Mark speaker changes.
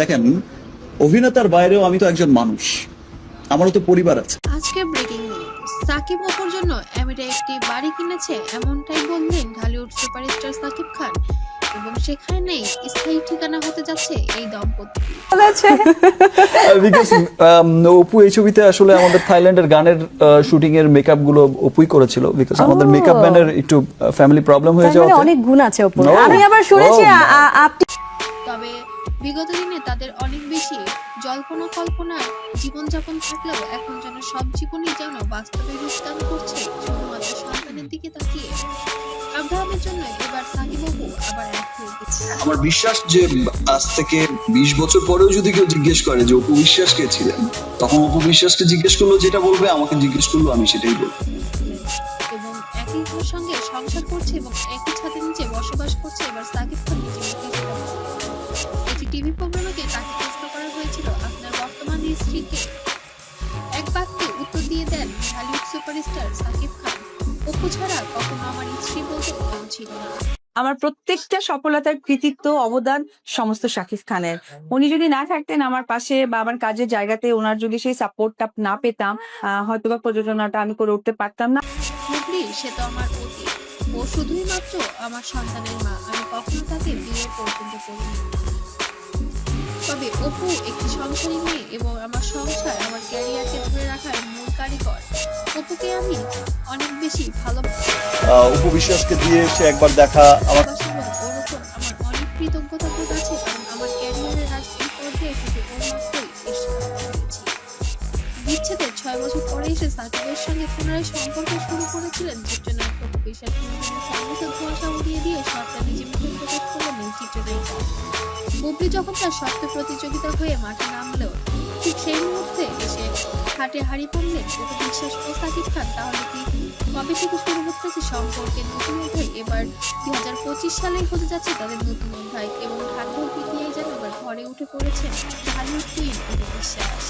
Speaker 1: দেখেন, অভিনেতার বাইরেও আমি তো একজন মানুষ, আমারও তো পরিবার আছে।
Speaker 2: আজকে ব্রেকিং নিউজ, সাকিব অপুর জন্য আমিরা একটি বাড়ি কিনেছে, এমনটাই বললেন ঢালিউড সুপারস্টার সাকিব খান। এবং সেখানেই স্থায়ী ঠিকানা হতে যাচ্ছে এই দম্পতি।
Speaker 1: বিকজ অপু এই ছবিতে আসলে আমাদের থাইল্যান্ডের গানের শুটিং এর মেকআপ গুলো অপুই করেছিল, বিকজ আমাদের মেকআপ ম্যানের একটু ফ্যামিলি প্রবলেম হয়ে
Speaker 3: তার
Speaker 1: যাওয়াতে।
Speaker 3: মানে অনেক গুণ আছে ওপর।
Speaker 1: No.
Speaker 3: আমি আবার শুনেছি আপনি
Speaker 2: তবে বিগত দিনে তাদের অনেক বেশি জল্পনা কল্পনার জীবনযাপন থাকলেও এখন যেন সব জীবনই যেন বাস্তবে রূপদান করছে শুধুমাত্র সন্তানের দিকে তাকিয়ে। আব্রাহামের জন্য এবার সাকিব অপু আবার এক হয়ে গেছে।
Speaker 1: আমার বিশ্বাস যে আজ থেকে 20 বছর পরেও যদি কেউ জিজ্ঞেস করে যে অপু বিশ্বাস কে ছিলেন, তখন অপু বিশ্বাসকে জিজ্ঞেস করলো যেটা বলবে, আমাকে জিজ্ঞেস করলো আমি সেটাই বলবো।
Speaker 2: এবং একই সঙ্গে সংসার করছে এবং একই ছাদের নিচে বসবাস করছে এবার সাকিব খান নিজে মুখে সেটা বলেছেন। একটি টিভি প্রোগ্রামে তাকে প্রশ্ন করা হয়েছিল আপনার বর্তমান স্ত্রীকে, এক বাক্যে উত্তর দিয়ে দেন ঢালিউড সুপারস্টার সাকিব খান, অপু ছাড়া কখনো আমার স্ত্রী বলতে কেউ ছিল না।
Speaker 4: আমার প্রত্যেকটা সফলতার কৃতিত্ব অবদান সমস্ত শাকিব খানের। উনি যদি না থাকতেন আমার পাশে বা আমার কাজের জায়গাতে, ওনার যদি সেই সাপোর্টটা না পেতাম, হয়তোবা প্রযোজনাটা আমি করে উঠতে পারতাম না।
Speaker 2: মুগলি সে তো আমার অতীত, ও শুধুই মাত্র আমার সন্তানের মা, আমি কখনো তাকে বিয়ে পর্যন্ত করিনি। তবে অপু একটি সংসারী মেয়ে এবং আমার সংসার আমার ক্যারিয়ারকে ধরে রাখার মূল কারিগর। অপুকে আমি অনেক বেশি ভালোবাসি
Speaker 1: অপু বিশ্বাসকে দিয়ে সে একবার দেখা আমার
Speaker 2: এবং ওর ওপর আমার অনেক কৃতজ্ঞতা বোধ আছে, কারণ আমার ক্যারিয়ারের আজ এই পর্যায়ে শুধু ওর মাত্রই এসে পেরেছি। বিচ্ছেদের 6 বছর পরে এসে সাকিবের সঙ্গে পুনরায় সম্পর্ক শুরু করেছিলেন চিত্রনায়ক অপু বিশ্বাস। সংগীত ধোঁয়াশা উড়িয়ে দিয়ে সবটা নিজে মুখে প্রকাশ করলেন এই চিত্রনায়িকা। বুবলি যখন তার শক্ত প্রতিযোগিতা হয়ে মাঠে নামলেও ঠিক সেই মুহূর্তে এসে হাটে হাড়ি পারলেন অপু বিশ্বাস ও সাকিব খান। তাহলে কি কবে থেকে শুরু হচ্ছে সম্পর্কের নতুন অধ্যায়? এবার 2025 সালেই হতে যাচ্ছে তাদের নতুন অধ্যায় এবং ভাগ্য পিটিয়ে যেন এবার ঘরে উঠে পড়েছেন ঢালিউড কুইন অপু বিশ্বাস।